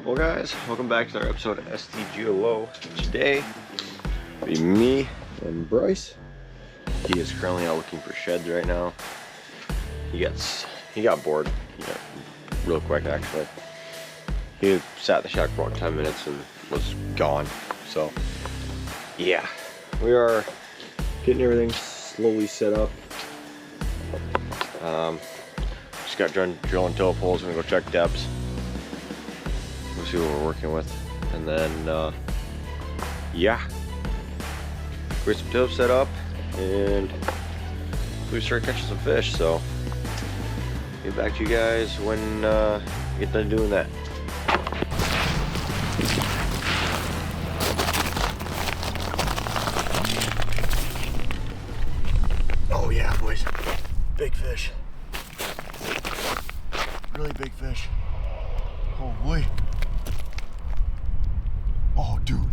Well guys, welcome back to another episode of STGLO. Today, it'll be me and Bryce. He is currently out looking for sheds right now. He got bored real quick actually. He sat in the shack for about 10 minutes and was gone. So yeah, we are getting everything slowly set up. Just got done drilling tow poles. We're gonna go check depths. We'll see what we're working with, and then yeah, get some tow set up, and we start catching some fish. So get back to you guys when we get done doing that. Oh yeah, boys, big fish, really big fish. Holy. Oh, dude,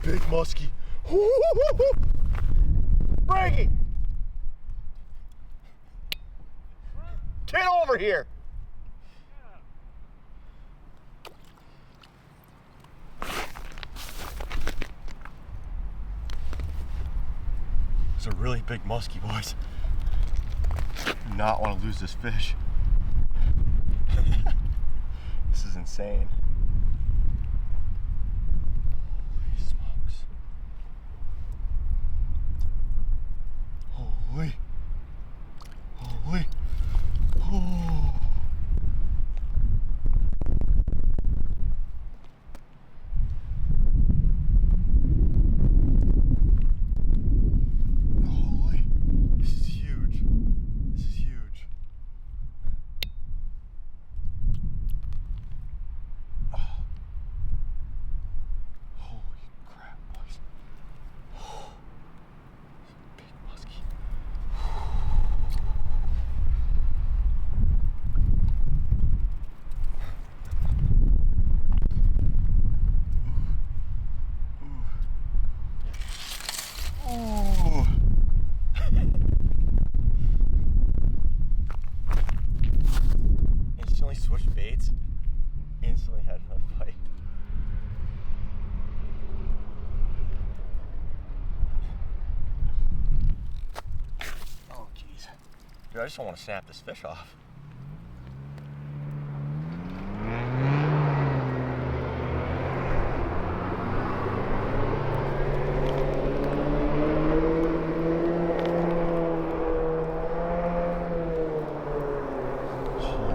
big musky. Braggy, get over here. It's a really big musky, boys. Do not want to lose this fish. This is insane. Holy smokes. Holy. Holy. Oh. Holy. This is huge. This is huge. Instantly switched baits, instantly had another fight. Oh jeez. Dude, I just don't want to snap this fish off.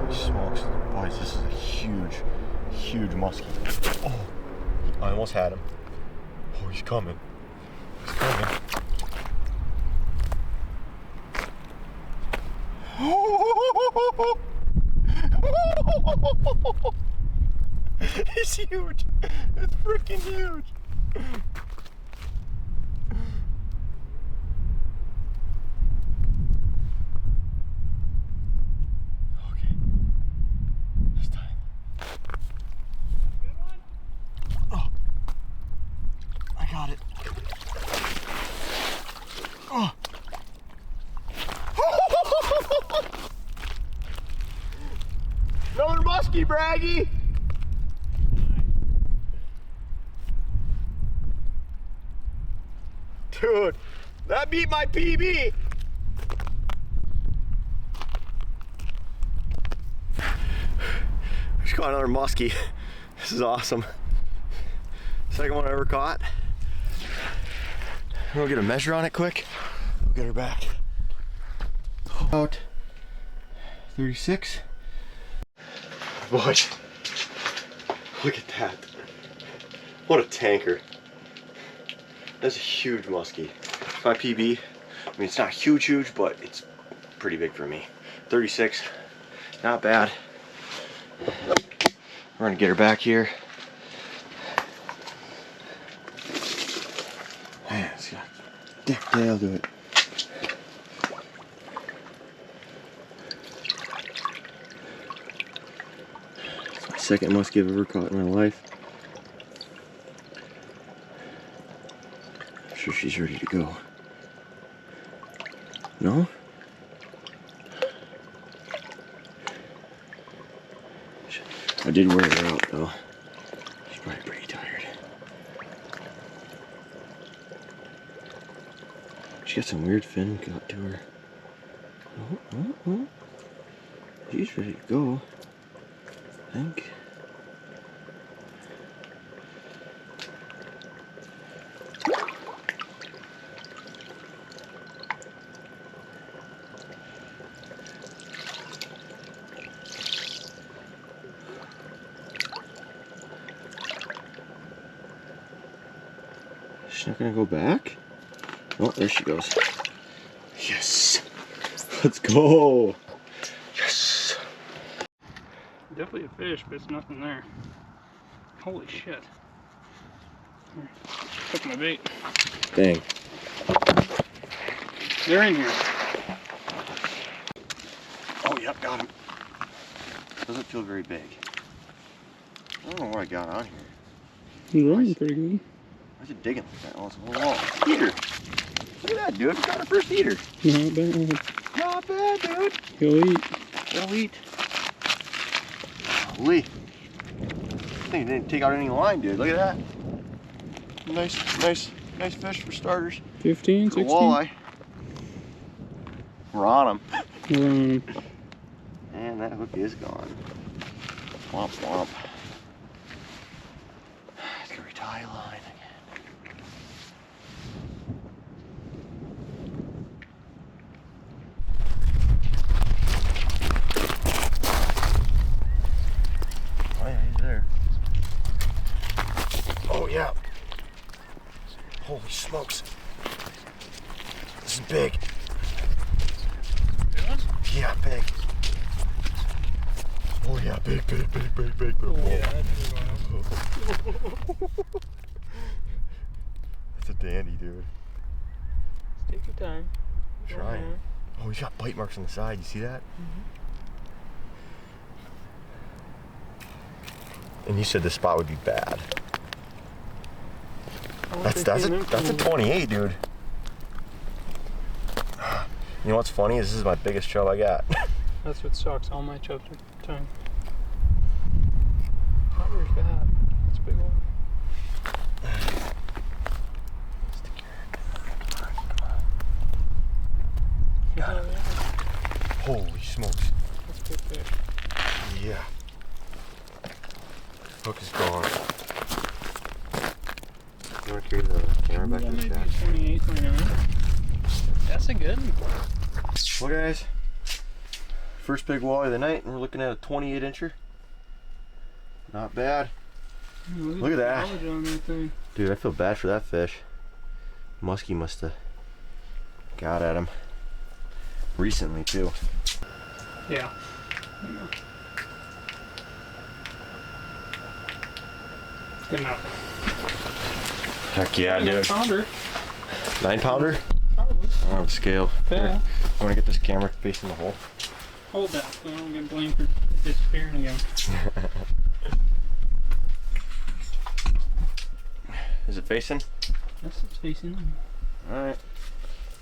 Smokes, boys, this is a huge muskie. Oh, I almost had him. Oh, he's coming. He's coming. It's huge. It's freaking huge. Got it. Oh. Another musky, Braggy. Dude, that beat my PB. Just got another musky. This is awesome. Second one I ever caught. We'll get a measure on it quick. We'll get her back. About 36. Boys, look at that. What a tanker. That's a huge muskie. My PB, I mean, it's not huge, but it's pretty big for me. 36, not bad. We're gonna get her back here. Man, it's got a thick tail to it. It's my second muskie I've ever caught in my life. I'm sure she's ready to go. No? I did wear her out though. She's probably pretty tired. She got some weird fin cut to her. Oh. She's ready to go, I think. She's not gonna go back? Oh, there she goes. Yes! Let's go! Yes! Definitely a fish, but it's nothing there. Holy shit. Here, took my bait. Dang. They're in here. Oh, yep, got him. Doesn't feel very big. I don't know what I got on here. He's running pretty good. Why is it digging like that? Oh, it's a little wall. Eater! Look at that, dude. We got our first eater. Not bad. Not bad, dude. He'll eat. He'll eat. Holy. I think it didn't take out any line, dude. Look at that. Nice fish for starters. 15, 16? Walleye. We're on him. We're on him. And that hook is gone. Womp womp. Let's go retie line again. Oh yeah, he's there. Oh yeah. Holy smokes. This is big. Yeah, big. Oh yeah, big. Oh, yeah, That's a dandy, dude. take your time. Trying. Oh, he's got bite marks on the side. You see that? And you said this spot would be bad. That's a 28, dude. You know what's funny? This is my biggest chub I got. That's what sucks. All my chubs are tiny. Oh, where's that? That's a big one. Stick your head. Got him. Holy smokes. That's a big fish. Yeah. Hook is gone. You want to carry the camera back to the shack? 28, 29. That's a good one. Well, guys, first big walleye of the night, and we're looking at a 28 incher. Not bad. Look at that. On that thing. Dude, I feel bad for that fish. Musky must have got at him recently, too. Yeah. Good enough. Heck yeah, dude. 9-pounder. 9-pounder? Probably. I don't have a scale. Yeah. Here, I want to get this camera facing the hole. Hold that so I don't get blamed for disappearing again. Is it facing? Yes, it's facing them. Alright.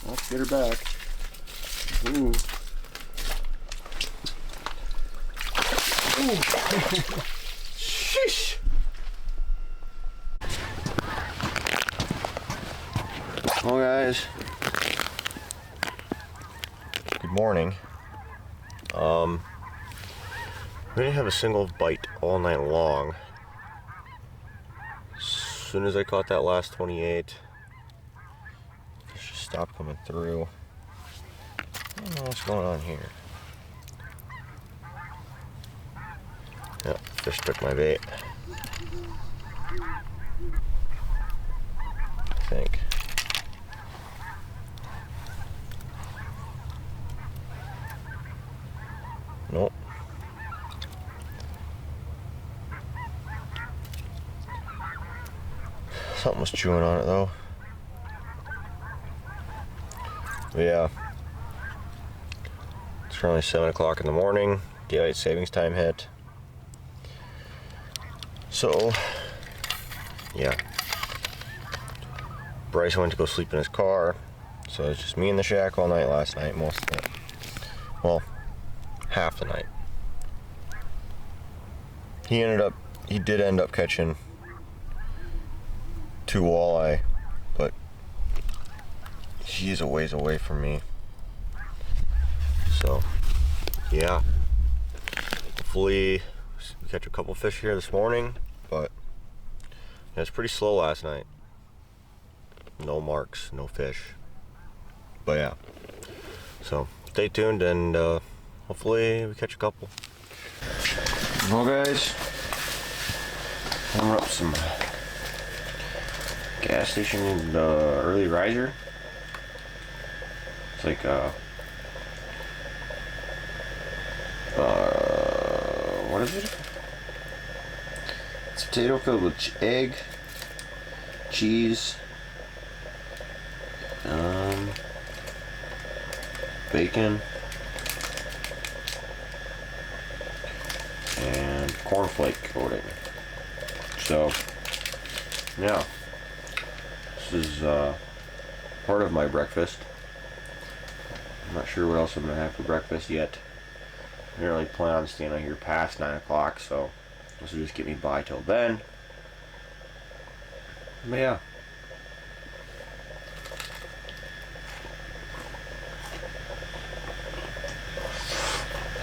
Let's get her back. Ooh. Ooh. Sheesh. Well, guys, good morning. We didn't have a single bite all night long. As soon as I caught that last 28, fish just stopped coming through. I don't know what's going on here. Yep, fish took my bait. I think. Nope. Something was chewing on it though. But yeah. It's currently 7 o'clock in the morning. Daylight savings time hit. So, yeah. Bryce went to go sleep in his car. So it was just me in the shack all night last night, most of it. Well, half the night. he did end up catching 2 walleye, but he's a ways away from me. So, yeah. Hopefully, we catch a couple fish here this morning, but it was pretty slow last night. No marks, no fish. But yeah. So, stay tuned and hopefully we catch a couple. Well, guys, warming up some gas station early riser. It's like what is it? It's a potato filled with egg, cheese, bacon, and cornflake coating. So, yeah, this is part of my breakfast. I'm not sure what else I'm gonna have for breakfast yet. I didn't really plan on staying out here past 9 o'clock, so this will just get me by till then. But yeah.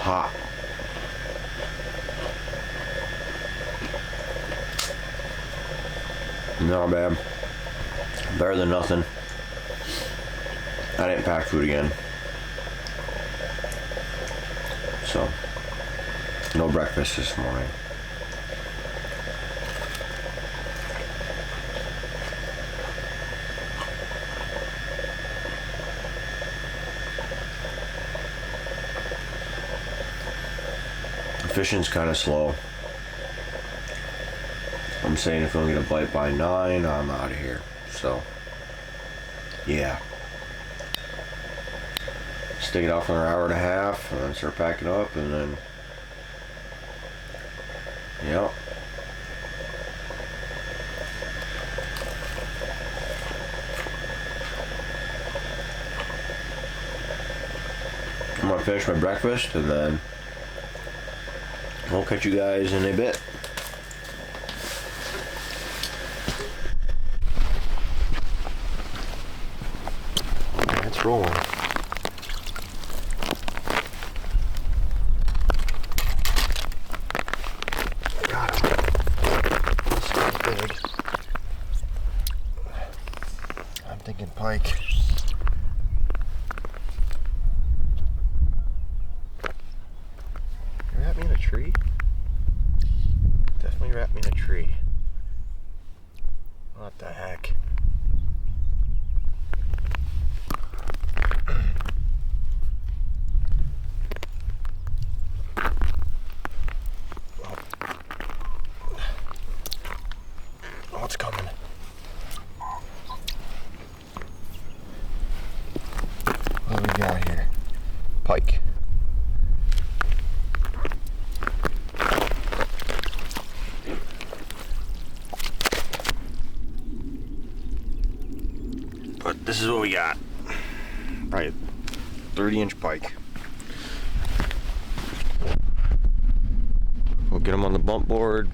Hot. Not bad. Better than nothing. I didn't pack food again. So, no breakfast this morning. Fishing's kind of slow. I'm saying if I don't get a bite by 9, I'm out of here. So, yeah. Stick it out for an hour and a half and then start packing up and then, yep. I'm gonna finish my breakfast and then I'll catch you guys in a bit. It's rolling. Got him. This is big. I'm thinking pike. Wrap me in a tree? Definitely wrap me in a tree. What the heck? Oh, it's coming. What do we got here? Pike. But this is what we got. Probably 30-inch pike. We'll get them on the bump board,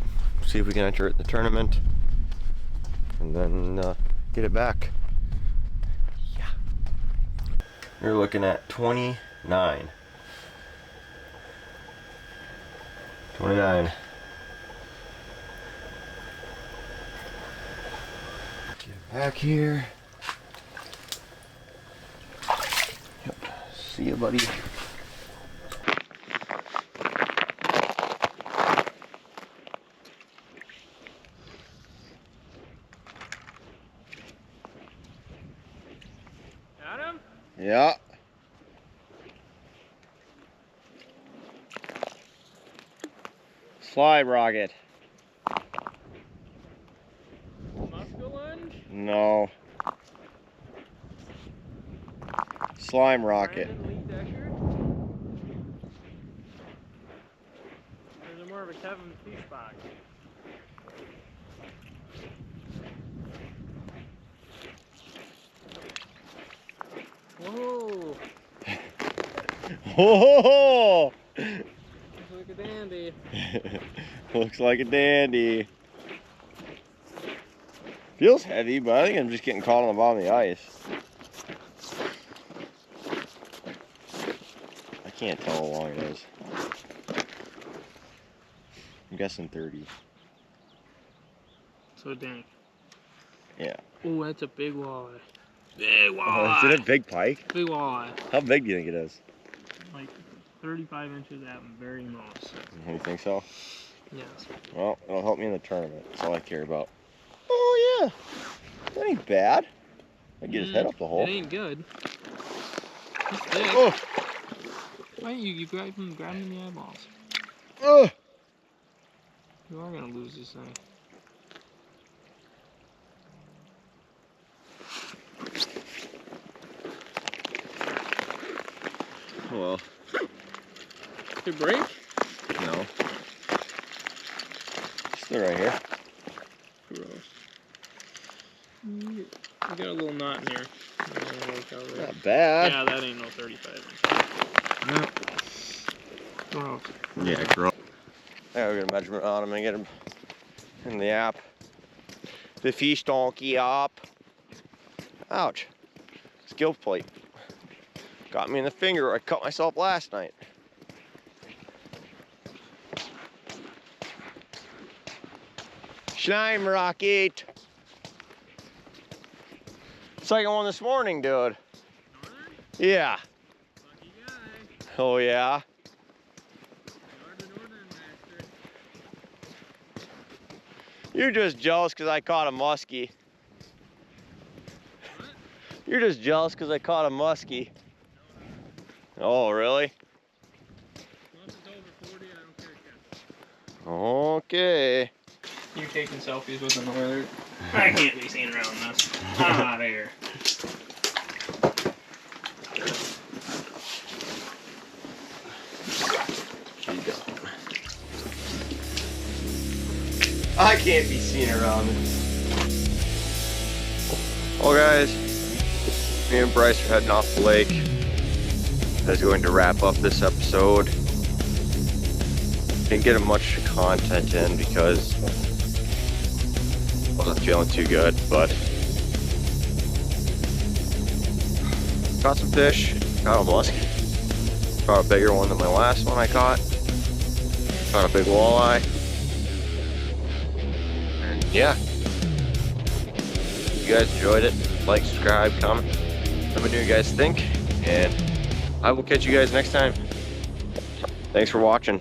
see if we can enter it in the tournament, and then get it back. Yeah. We're looking at 29. 29. Get it back here. Yep. See you, buddy. Got him? Yeah. Slide rocket. Musky? No. Slime rocket. Or is it more of a Kevin fish box? Whoa! Oh! It's like a dandy. Looks like a dandy. Feels heavy, but I think I'm just getting caught on the bottom of the ice. I can't tell how long it is. I'm guessing 30. So dank. Yeah. Oh, that's a big walleye. Big walleye. Oh, is it a big pike? Big walleye. How big do you think it is? Like 35 inches at very most. You think so? Yes. Well, it'll help me in the tournament. That's all I care about. Oh yeah. That ain't bad. I get his head up the hole. It ain't good. It's big. Oh. Why don't you grab him in the eyeballs? Oh. You are gonna lose this thing. Well. Did it break? No. Still right here. Gross. You got a little knot in here. Not bad. Yeah, that ain't no 35 inches. No. Gross. Yeah, gross. Yeah, we're gonna measurement on him and get him in the app. The fish donkey up. Ouch. Skill plate. Got me in the finger. I cut myself last night. Slime rocket. Second one this morning, dude. Yeah. Lucky guy. Oh yeah. You're just jealous because I caught a musky. What? You're just jealous because I caught a musky. Oh, really? Once it's over 40, I don't care, Ken. Okay. You taking selfies with the northern? I can't be seen around this. I'm out of here. There you go. I can't be seen around this. Well, guys, me and Bryce are heading off the lake. That's going to wrap up this episode. Didn't get much content in because I wasn't feeling too good, but caught some fish, caught a musky, caught a bigger one than my last one I caught, caught a big walleye, and yeah, if you guys enjoyed it, like, subscribe, comment, let me know what you guys think, and I will catch you guys next time. Thanks for watching.